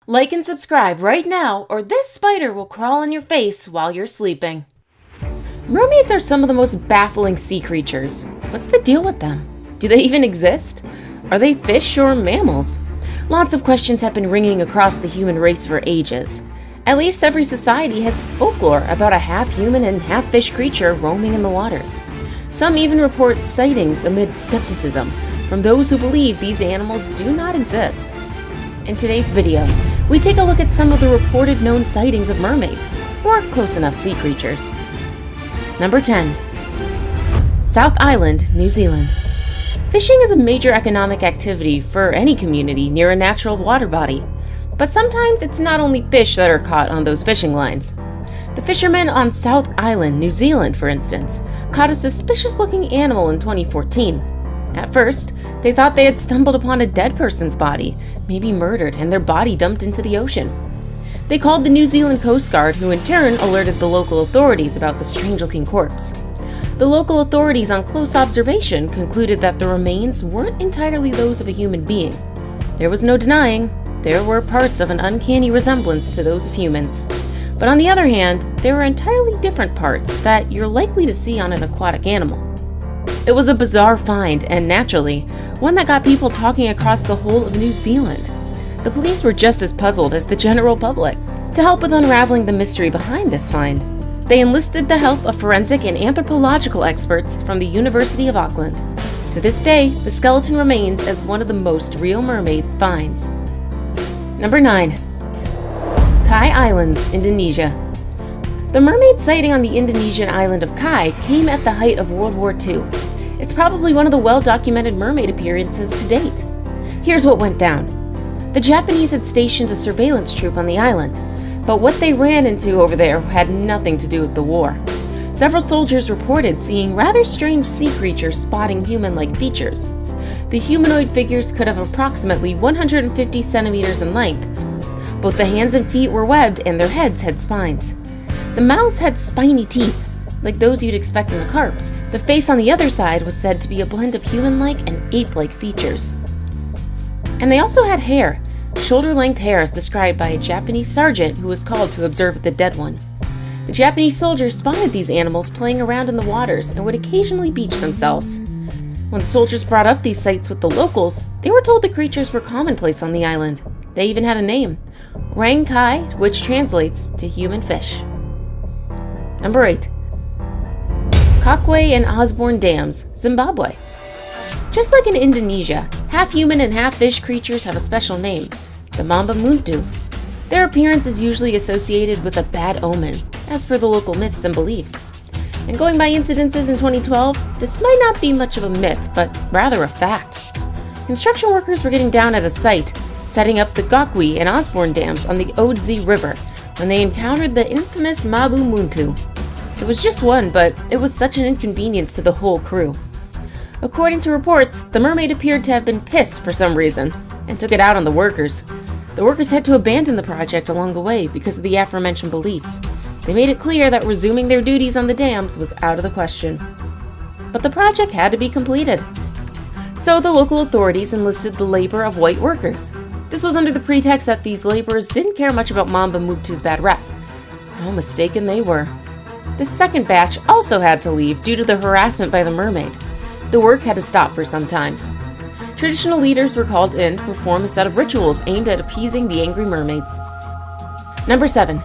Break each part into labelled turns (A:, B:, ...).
A: Like and subscribe right now, or this spider will crawl on your face while you're sleeping. Mermaids are some of the most baffling sea creatures. What's the deal with them? Do they even exist? Are they fish or mammals? Lots of questions have been ringing across the human race for ages. At least every society has folklore about a half-human and half-fish creature roaming in the waters. Some even report sightings amid skepticism from those who believe these animals do not exist. In today's video, we take a look at some of the reported known sightings of mermaids, or close enough sea creatures. Number 10. South Island, New Zealand. Fishing is a major economic activity for any community near a natural water body. But sometimes it's not only fish that are caught on those fishing lines. The fishermen on South Island, New Zealand, for instance, caught a suspicious-looking animal in 2014. At first, they thought they had stumbled upon a dead person's body, maybe murdered, and their body dumped into the ocean. They called the New Zealand Coast Guard, who in turn alerted the local authorities about the strange-looking corpse. The local authorities, on close observation, concluded that the remains weren't entirely those of a human being. There was no denying there were parts of an uncanny resemblance to those of humans. But on the other hand, there were entirely different parts that you're likely to see on an aquatic animal. It was a bizarre find, and naturally, one that got people talking across the whole of New Zealand. The police were just as puzzled as the general public. To help with unraveling the mystery behind this find, they enlisted the help of forensic and anthropological experts from the University of Auckland. To this day, the skeleton remains as one of the most real mermaid finds. Number 9. Kai Islands, Indonesia. The mermaid sighting on the Indonesian island of Kai came at the height of World War II. It's probably one of the well-documented mermaid appearances to date. Here's what went down. The Japanese had stationed a surveillance troop on the island, but what they ran into over there had nothing to do with the war. Several soldiers reported seeing rather strange sea creatures spotting human-like features. The humanoid figures could have approximately 150 centimeters in length. Both the hands and feet were webbed and their heads had spines. The mouths had spiny teeth, like those you'd expect in a carp's. The face on the other side was said to be a blend of human-like and ape-like features. And they also had hair, shoulder-length hair as described by a Japanese sergeant who was called to observe the dead one. The Japanese soldiers spotted these animals playing around in the waters and would occasionally beach themselves. When the soldiers brought up these sights with the locals, they were told the creatures were commonplace on the island. They even had a name, Rang Kai, which translates to human fish. Number 8. Kakwe and Osborne Dams, Zimbabwe. Just like in Indonesia, half-human and half-fish creatures have a special name, the Mamba Muntu. Their appearance is usually associated with a bad omen, as per the local myths and beliefs. And going by incidences in 2012, this might not be much of a myth, but rather a fact. Construction workers were getting down at a site, setting up the Kakwe and Osborne Dams on the Odzi River, when they encountered the infamous Mabu Muntu. It was just one, but it was such an inconvenience to the whole crew. According to reports, the mermaid appeared to have been pissed for some reason and took it out on the workers. The workers had to abandon the project along the way because of the aforementioned beliefs. They made it clear that resuming their duties on the dams was out of the question. But the project had to be completed. So the local authorities enlisted the labor of white workers. This was under the pretext that these laborers didn't care much about Mamba Muntu's bad rep. How mistaken they were. The second batch also had to leave due to the harassment by the mermaid. The work had to stop for some time. Traditional leaders were called in to perform a set of rituals aimed at appeasing the angry mermaids. Number 7.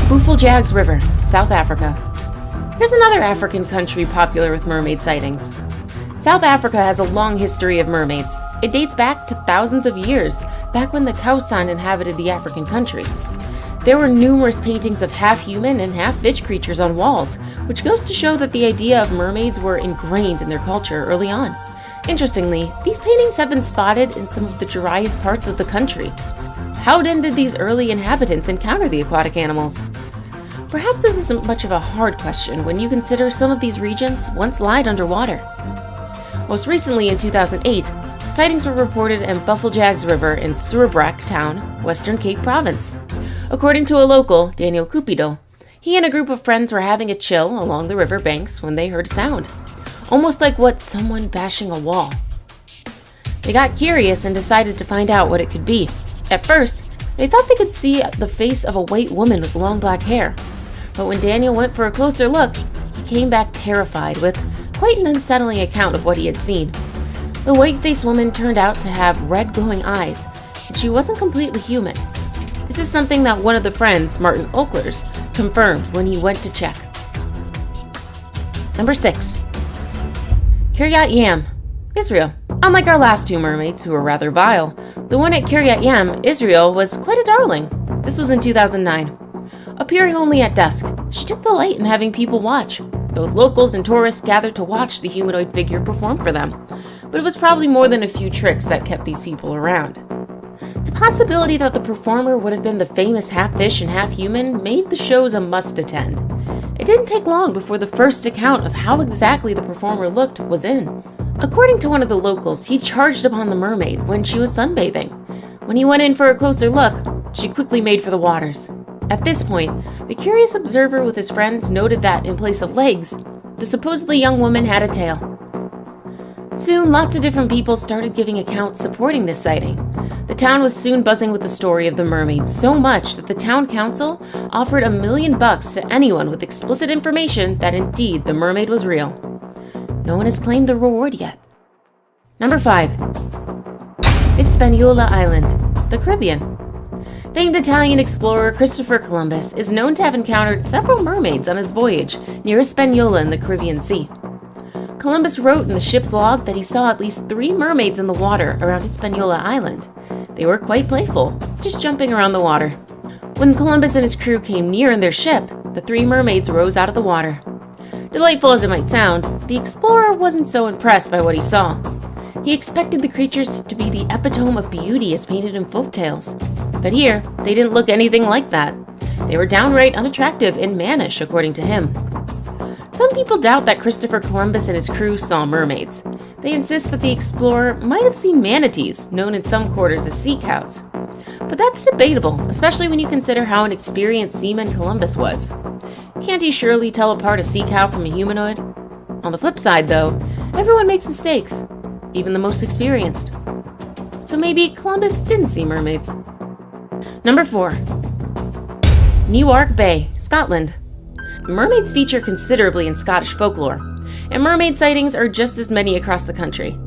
A: Buffaljags River, South Africa. Here's another African country popular with mermaid sightings. South Africa has a long history of mermaids. It dates back to thousands of years, back when the Khoisan inhabited the African country. There were numerous paintings of half-human and half-fish creatures on walls, which goes to show that the idea of mermaids were ingrained in their culture early on. Interestingly, these paintings have been spotted in some of the driest parts of the country. How then did these early inhabitants encounter the aquatic animals? Perhaps this isn't much of a hard question when you consider some of these regions once lied underwater. Most recently in 2008, sightings were reported in Buffaljags River in Surebrak Town, Western Cape Province. According to a local, Daniel Cupido, he and a group of friends were having a chill along the river banks when they heard a sound, almost like what someone bashing a wall. They got curious and decided to find out what it could be. At first, they thought they could see the face of a white woman with long black hair. But when Daniel went for a closer look, he came back terrified with quite an unsettling account of what he had seen. The white-faced woman turned out to have red glowing eyes, and she wasn't completely human. This is something that one of the friends, Martin Oklers, confirmed when he went to check. Number 6. Kiryat Yam, Israel. Unlike our last two mermaids, who were rather vile, the one at Kiryat Yam, Israel, was quite a darling. This was in 2009. Appearing only at dusk, she took delight in having people watch. Both locals and tourists gathered to watch the humanoid figure perform for them, but it was probably more than a few tricks that kept these people around. The possibility that the performer would have been the famous half-fish and half-human made the shows a must-attend. It didn't take long before the first account of how exactly the performer looked was in. According to one of the locals, he charged upon the mermaid when she was sunbathing. When he went in for a closer look, she quickly made for the waters. At this point, the curious observer with his friends noted that, in place of legs, the supposedly young woman had a tail. Soon, lots of different people started giving accounts supporting this sighting. The town was soon buzzing with the story of the mermaids, so much that the town council offered $1 million to anyone with explicit information that indeed the mermaid was real. No one has claimed the reward yet. Number 5. Hispaniola Island, the Caribbean. Famed Italian explorer Christopher Columbus is known to have encountered several mermaids on his voyage near Hispaniola in the Caribbean Sea. Columbus wrote in the ship's log that he saw at least 3 mermaids in the water around Hispaniola Island. They were quite playful, just jumping around the water. When Columbus and his crew came near in their ship, the 3 mermaids rose out of the water. Delightful as it might sound, the explorer wasn't so impressed by what he saw. He expected the creatures to be the epitome of beauty as painted in folktales. But here, they didn't look anything like that. They were downright unattractive and mannish, according to him. Some people doubt that Christopher Columbus and his crew saw mermaids. They insist that the explorer might have seen manatees, known in some quarters as sea cows. But that's debatable, especially when you consider how inexperienced seaman Columbus was. Can't he surely tell apart a sea cow from a humanoid? On the flip side, though, everyone makes mistakes, even the most experienced. So maybe Columbus didn't see mermaids. Number 4. Newark Bay, Scotland. Mermaids feature considerably in Scottish folklore, and mermaid sightings are just as many across the country.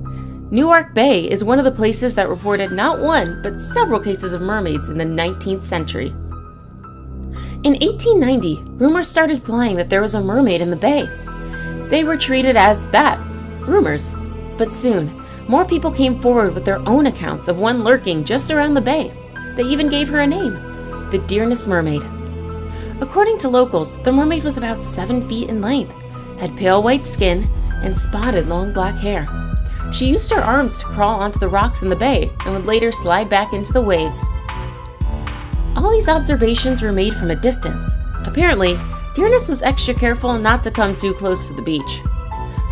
A: Newark Bay is one of the places that reported not one, but several cases of mermaids in the 19th century. In 1890, rumors started flying that there was a mermaid in the bay. They were treated as that, rumors. But soon, more people came forward with their own accounts of one lurking just around the bay. They even gave her a name, the Dearness Mermaid. According to locals, the mermaid was about 7 feet in length, had pale white skin, and spotted long black hair. She used her arms to crawl onto the rocks in the bay and would later slide back into the waves. All these observations were made from a distance. Apparently, Dearness was extra careful not to come too close to the beach.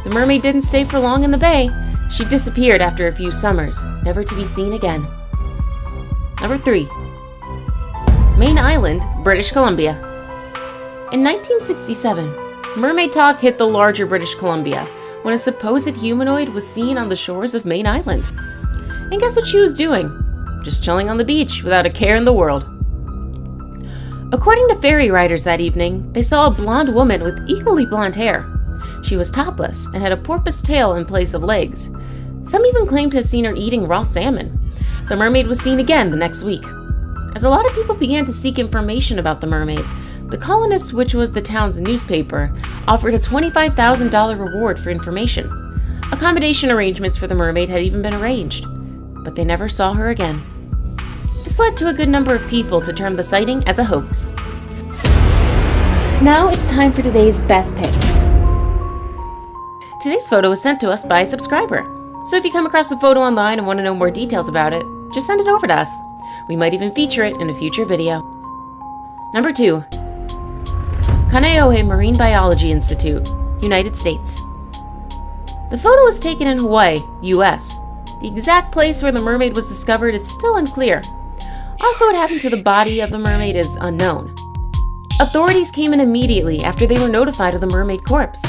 A: The mermaid didn't stay for long in the bay. She disappeared after a few summers, never to be seen again. Number 3. Main Island, British Columbia. In 1967, mermaid talk hit the larger British Columbia when a supposed humanoid was seen on the shores of Main Island. And guess what she was doing? Just chilling on the beach without a care in the world. According to ferry riders that evening, they saw a blonde woman with equally blonde hair. She was topless and had a porpoise tail in place of legs. Some even claimed to have seen her eating raw salmon. The mermaid was seen again the next week. As a lot of people began to seek information about the mermaid, the Colonist, which was the town's newspaper, offered a $25,000 reward for information. Accommodation arrangements for the mermaid had even been arranged, but they never saw her again. This led to a good number of people to term the sighting as a hoax. Now it's time for today's best pick. Today's photo was sent to us by a subscriber, so if you come across a photo online and want to know more details about it, just send it over to us. We might even feature it in a future video. Number 2. Kaneohe Marine Biology Institute, United States. The photo was taken in Hawaii, US. The exact place where the mermaid was discovered is still unclear. Also, what happened to the body of the mermaid is unknown. Authorities came in immediately after they were notified of the mermaid corpse.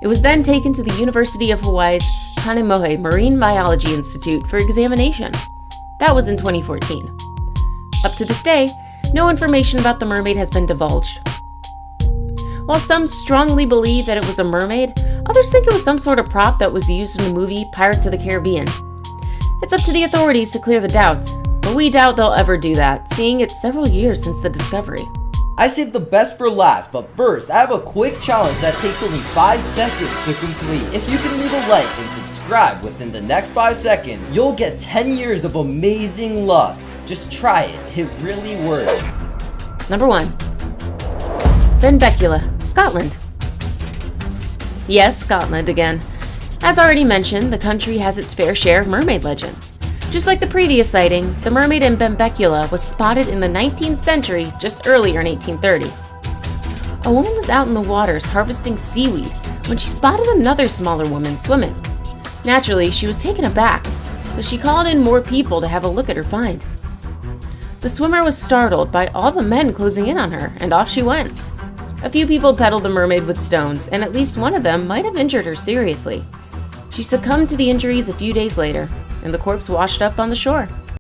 A: It was then taken to the University of Hawaii's Kaneohe Marine Biology Institute for examination. That was in 2014. Up to this day, no information about the mermaid has been divulged. While some strongly believe that it was a mermaid, others think it was some sort of prop that was used in the movie Pirates of the Caribbean. It's up to the authorities to clear the doubts, but we doubt they'll ever do that, seeing it's several years since the discovery.
B: I saved the best for last, but first, I have a quick challenge that takes only 5 seconds to complete. If you can leave a like and subscribe within the next 5 seconds, you'll get 10 years of amazing luck. Just try it, it really works.
A: Number 1. Benbecula, Scotland. Yes, Scotland again. As already mentioned, the country has its fair share of mermaid legends. Just like the previous sighting, the mermaid in Benbecula was spotted in the 19th century, just earlier in 1830. A woman was out in the waters harvesting seaweed when she spotted another smaller woman swimming. Naturally, she was taken aback, so she called in more people to have a look at her find. The swimmer was startled by all the men closing in on her, and off she went. A few people peddled the mermaid with stones, and at least one of them might have injured her seriously. She succumbed to the injuries a few days later, and the corpse washed up on the shore.